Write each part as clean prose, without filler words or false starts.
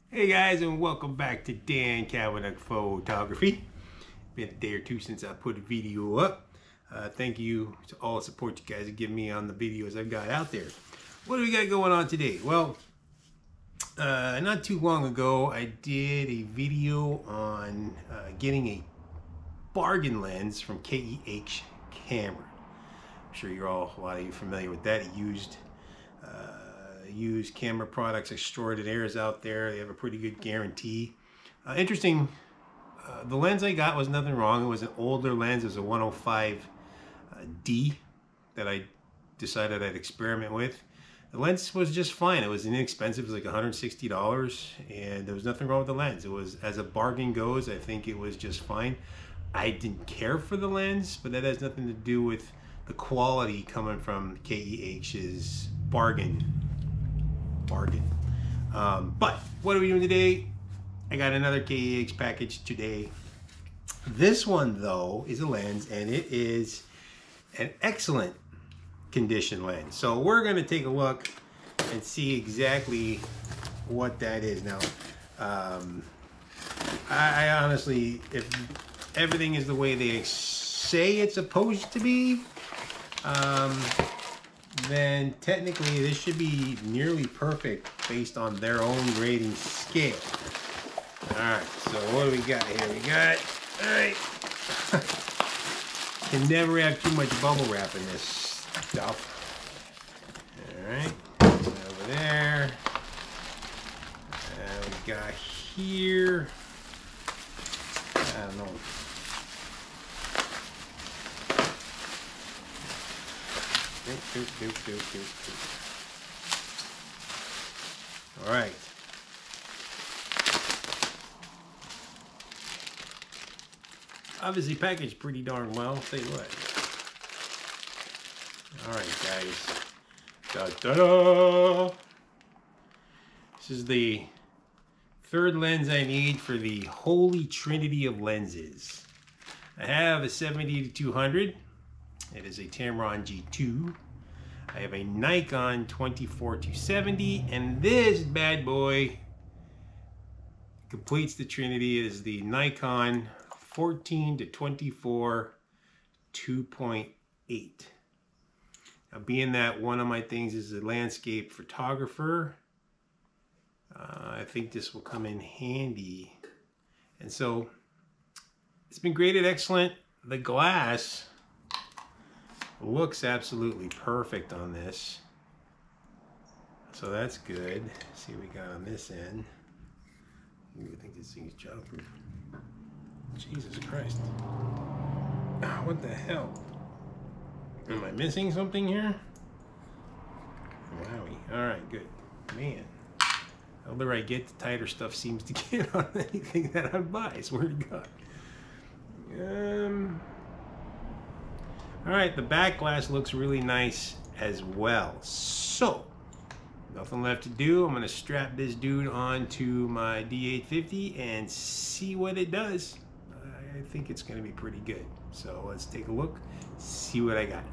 Hey guys, and welcome back to Dan Kavanagh Photography. Been a day or two since I put a video up. Thank you to all the support you guys have given me on the videos I've got out there. What do we got going on today? Well, not too long ago I did a video on getting a bargain lens from KEH camera. I'm sure a lot of you familiar with that. Used camera products extraordinaires out there. They have a pretty good guarantee. Interesting, the lens I got was nothing wrong. It was an older lens. It was a 105D that I decided I'd experiment with. The lens was just fine. It was inexpensive. It was like $160, and there was nothing wrong with the lens. It was, as a bargain goes, I think it was just fine. I didn't care for the lens, but that has nothing to do with the quality coming from KEH's bargain. But what are we doing today? I got another KEH package today. This one though is a lens, and it is an excellent condition lens. So we're going to take a look and see exactly what that is. Now, I honestly, if everything is the way they say it's supposed to be, then technically this should be nearly perfect based on their own grading scale. Alright, so what do we got here? We got, alright, can never have too much bubble wrap in this stuff. Alright, over there. And we got here, I don't know. All right. Obviously packaged pretty darn well, I'll tell you what. All right, guys. Da-da-da! This is the third lens I need for the holy trinity of lenses. I have a 70-200. It is a Tamron G2. I have a Nikon 24-70, and this bad boy completes the trinity. It is the Nikon 14-24 2.8. Now, being that one of my things is a landscape photographer, I think this will come in handy. And so it's been graded excellent. The glass looks absolutely perfect on this, so that's good. Let's see what we got on this end. You would think this thing's childproof. Jesus Christ. What the hell? Am I missing something here? Wowie. Alright, good. Man. The older I get, the tighter stuff seems to get on anything that I buy. Swear to God. Alright, the back glass looks really nice as well. So, nothing left to do. I'm going to strap this dude onto my D850 and see what it does. I think it's going to be pretty good. So let's take a look, see what I got.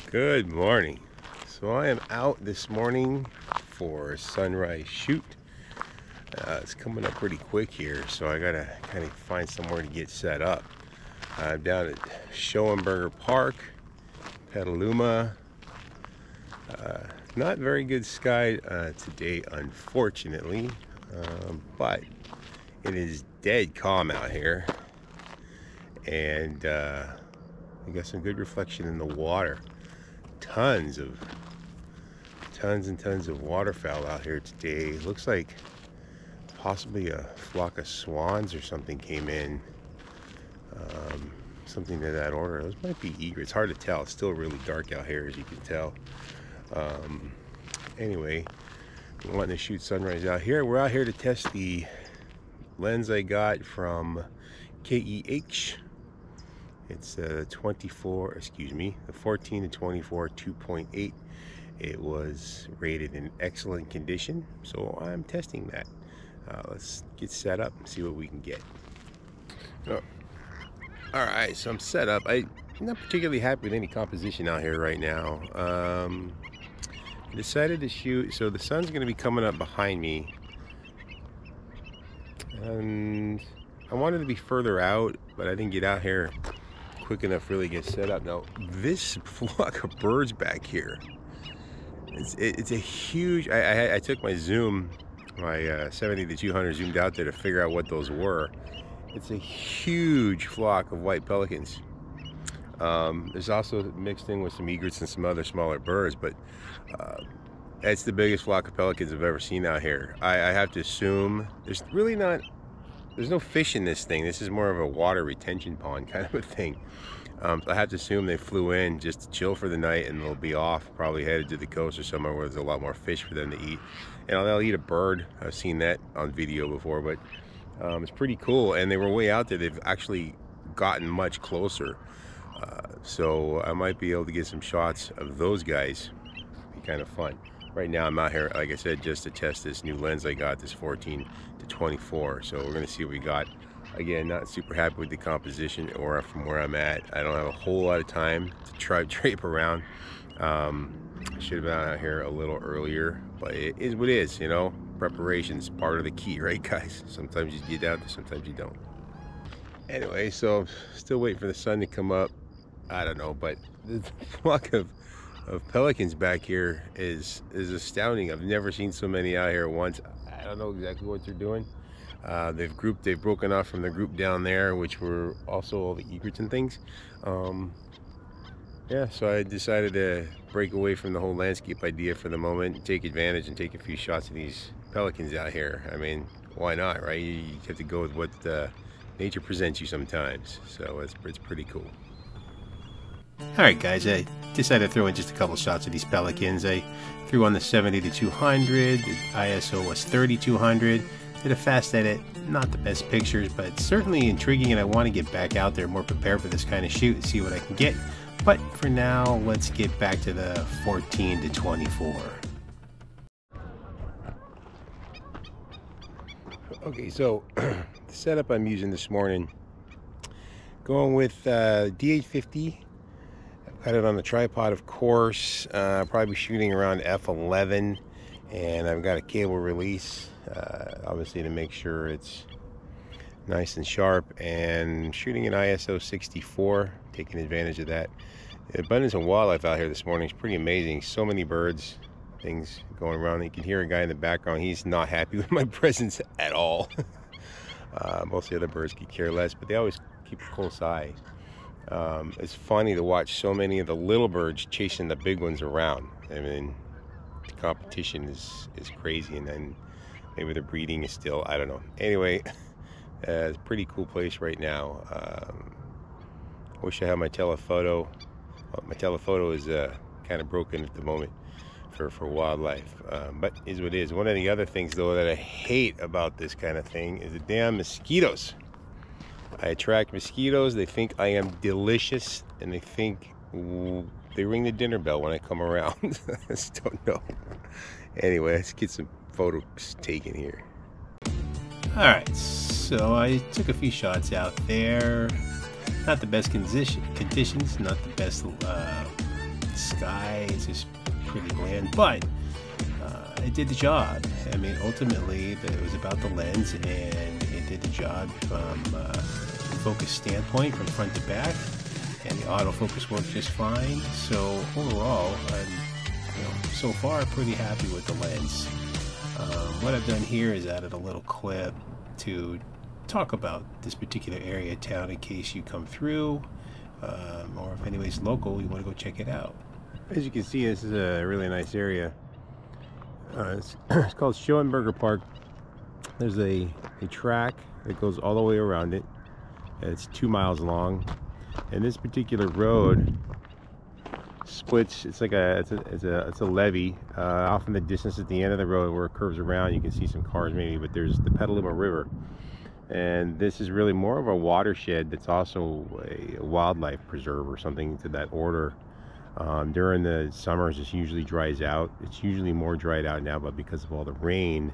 Good morning. So I am out this morning for a sunrise shoot. It's coming up pretty quick here, so I gotta kind of find somewhere to get set up. I'm down at Schoenberger Park, Petaluma. Not very good sky today, unfortunately, but it is dead calm out here, and we got some good reflection in the water. Tons and tons of waterfowl out here today. Looks like possibly a flock of swans or something came in. Something to that order. Those might be egrets. Hard to tell. It's still really dark out here, as you can tell. Anyway, we're wanting to shoot sunrise out here. We're out here to test the lens I got from KEH. It's the 14 to 24 2.8. It was rated in excellent condition, so I'm testing that. Let's get set up and see what we can get. Oh. Alright, so I'm set up. I'm not particularly happy with any composition out here right now. I decided to shoot, so the sun's going to be coming up behind me, and I wanted to be further out, but I didn't get out here quick enough to really get set up. Now, this flock of birds back here, it's a huge, I took my zoom, my 70 to 200 zoomed out there to figure out what those were. It's a huge flock of white pelicans. There's also mixed in with some egrets and some other smaller birds, but it's the biggest flock of pelicans I've ever seen out here. I have to assume there's no fish in this thing. This is more of a water retention pond kind of a thing. So I have to assume they flew in just to chill for the night, and they'll be off, probably headed to the coast or somewhere where there's a lot more fish for them to eat. And they'll eat a bird. I've seen that on video before, but it's pretty cool. And they were way out there. They've actually gotten much closer. So I might be able to get some shots of those guys. Be kind of fun. Right now I'm out here, like I said, just to test this new lens I got, this 14 to 24. So we're gonna see what we got. Again, not super happy with the composition or from where I'm at. I don't have a whole lot of time to drape around. I should have been out here a little earlier, but it is what it is, you know. Preparation's part of the key, right, guys? Sometimes you get out there, sometimes you don't. Anyway, so still waiting for the sun to come up. I don't know, but the flock of pelicans back here is astounding. I've never seen so many out here at once. I don't know exactly what they're doing. They've broken off from the group down there, which were also all the egrets and things. Yeah, so I decided to break away from the whole landscape idea for the moment and take advantage and take a few shots of these pelicans out here. I mean, why not, right? You have to go with what nature presents you sometimes. So it's pretty cool. Alright guys, I decided to throw in just a couple shots of these pelicans. I threw on the 70 to 200, the ISO was 3200, did a fast edit, not the best pictures, but certainly intriguing, and I want to get back out there more prepared for this kind of shoot and see what I can get. But for now, let's get back to the 14 to 24. Okay, so the setup I'm using this morning, going with D850. Got it on the tripod, of course. Probably shooting around f11, and I've got a cable release, obviously to make sure it's nice and sharp, and shooting in ISO 64, taking advantage of that. The abundance of wildlife out here this morning is pretty amazing. So many birds, things going around. You can hear a guy in the background. He's not happy with my presence at all. Most of the other birds could care less, but they always keep a close eye. It's funny to watch so many of the little birds chasing the big ones around. I mean, the competition is crazy, and then maybe the breeding is still, I don't know. Anyway, it's a pretty cool place right now. Wish I had my telephoto. Well, my telephoto is kind of broken at the moment for wildlife, but is what it is. One of the other things though that I hate about this kind of thing is the damn mosquitoes. I attract mosquitoes. They think I am delicious, and they think they ring the dinner bell when I come around. I just don't know. Anyway, let's get some photos taken here. Alright, so I took a few shots out there. Not the best conditions, not the best sky. It's just pretty bland, but it did the job. I mean, ultimately, it was about the lens, and it did the job from a focus standpoint, from front to back, and the autofocus worked just fine. So overall, I'm so far pretty happy with the lens. What I've done here is added a little clip to talk about this particular area of town in case you come through, or if anybody's local, you want to go check it out. As you can see, this is a really nice area. It's called Schoenberger Park. There's a track that goes all the way around it. It's 2 miles long, and this particular road splits. It's like it's a levee off in the distance at the end of the road where it curves around. You can see some cars maybe, but there's the Petaluma River, and this is really more of a watershed that's also a wildlife preserve or something to that order. During the summers, it usually dries out. It's usually more dried out now, but because of all the rain,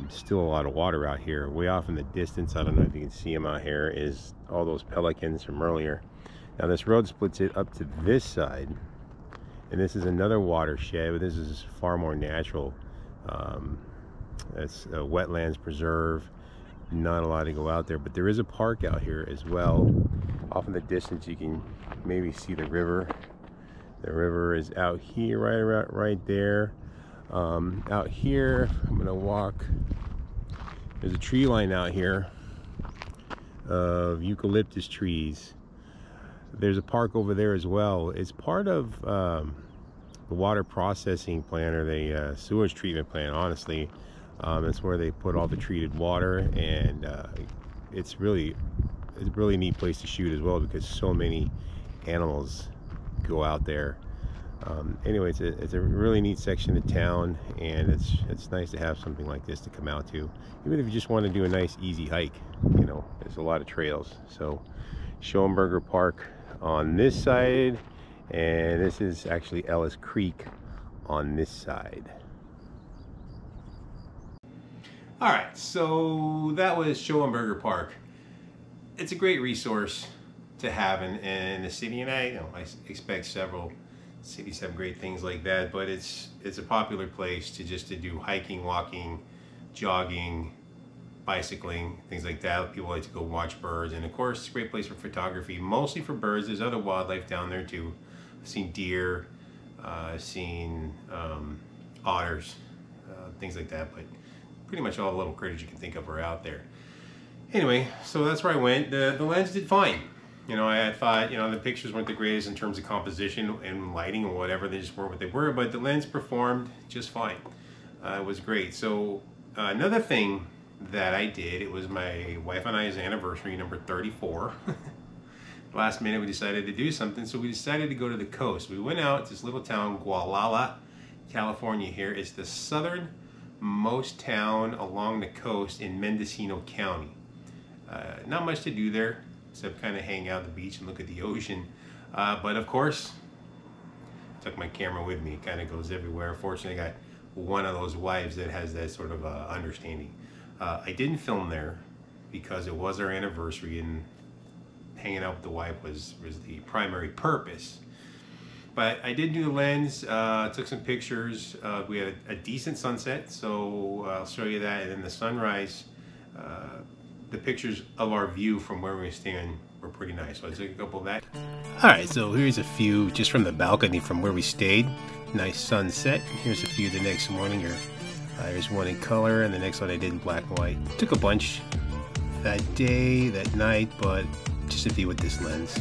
still a lot of water out here. Way off in the distance, I don't know if you can see them out here, is all those pelicans from earlier. Now this road splits it up to this side, and this is another watershed, but this is far more natural. It's a wetlands preserve, not allowed to go out there, but there is a park out here as well. Off in the distance you can maybe see the river. The river is out here, right there. Out here, I'm gonna walk. There's a tree line out here of eucalyptus trees. There's a park over there as well. It's part of the water processing plant, or the sewage treatment plant, honestly. It's where they put all the treated water, and it's a really neat place to shoot as well, because so many animals go out there. Anyway, it's a really neat section of town, and it's nice to have something like this to come out to, even if you just want to do a nice easy hike. You know, there's a lot of trails. So Schoenberger Park on this side, and this is actually Ellis Creek on this side. All right, so that was Schoenberger Park. It's a great resource to have in the city, and I expect several cities have great things like that, but it's a popular place to do hiking, walking, jogging, bicycling, things like that. People like to go watch birds, and of course it's a great place for photography, mostly for birds. There's other wildlife down there too. I've seen deer, I've seen otters, things like that, but pretty much all the little critters you can think of are out there. Anyway, so that's where I went. The lens did fine. You know, I thought, you know, the pictures weren't the greatest in terms of composition and lighting and whatever. They just weren't what they were, but the lens performed just fine. It was great. So another thing that I did, it was my wife and I's anniversary, number 34. Last minute we decided to do something, so we decided to go to the coast. We went out to this little town, Gualala, California here. It's the southernmost town along the coast in Mendocino County. Not much to do there, except kind of hang out at the beach and look at the ocean. But of course, I took my camera with me. It kind of goes everywhere. Fortunately, I got one of those wives that has that sort of understanding. I didn't film there because it was our anniversary, and hanging out with the wife was the primary purpose. But I did do the lens, took some pictures. We had a decent sunset, so I'll show you that. And then the sunrise, the pictures of our view from where we stand were pretty nice. So I took a couple of that. All right, so here's a few just from the balcony from where we stayed. Nice sunset. Here's a few the next morning. There's one in color, and the next one I did in black and white. Took a bunch that day, that night, but just a few with this lens.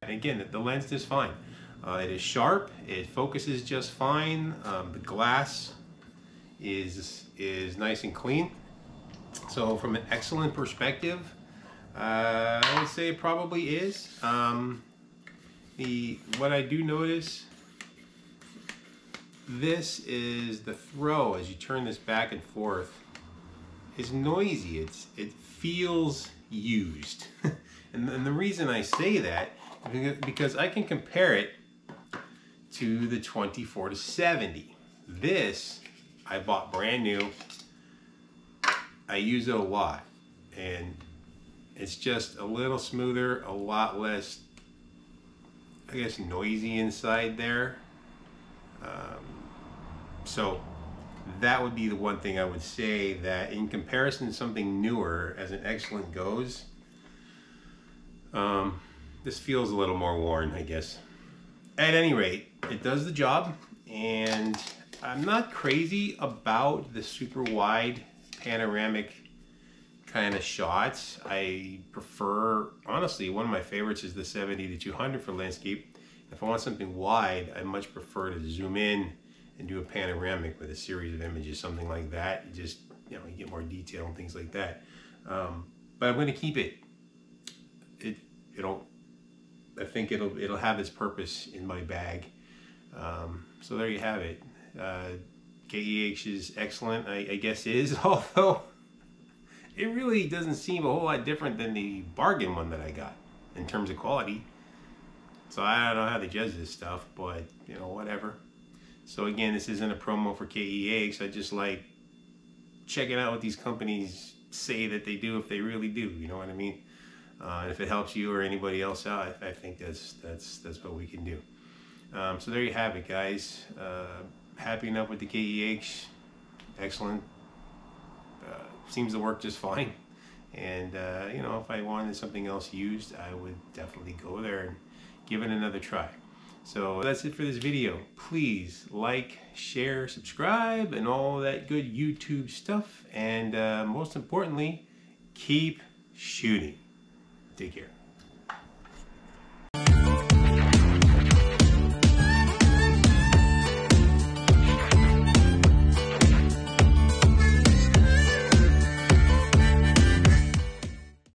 And again, the lens is fine. It is sharp. It focuses just fine. The glass is nice and clean. So from an excellent perspective, I would say it probably is. What I do notice, this is the throw as you turn this back and forth is noisy. It feels used. and the reason I say that is because I can compare it to the 24-70. This I bought brand new. I use it a lot, and it's just a little smoother, a lot less, I guess, noisy inside there. So that would be the one thing I would say, that in comparison to something newer, as an excellent goes, this feels a little more worn, I guess. At any rate, it does the job, and I'm not crazy about the super wide panoramic kind of shots. I prefer, honestly, one of my favorites is the 70-200 for landscape. If I want something wide, I much prefer to zoom in and do a panoramic with a series of images, something like that. You just, you get more detail and things like that. But I'm going to keep it. I think it'll have its purpose in my bag. So there you have it. KEH is excellent, I guess is, although it really doesn't seem a whole lot different than the bargain one that I got in terms of quality. So I don't know how they judge this stuff, but whatever. So again, this isn't a promo for KEH. I just like checking out what these companies say that they do, if they really do. You know what I mean? And if it helps you or anybody else out, I think that's what we can do. So there you have it, guys. Happy enough with the KEH. Excellent. Seems to work just fine. And if I wanted something else used, I would definitely go there and give it another try. So that's it for this video. Please like, share, subscribe, and all that good YouTube stuff. And most importantly, keep shooting. Take care.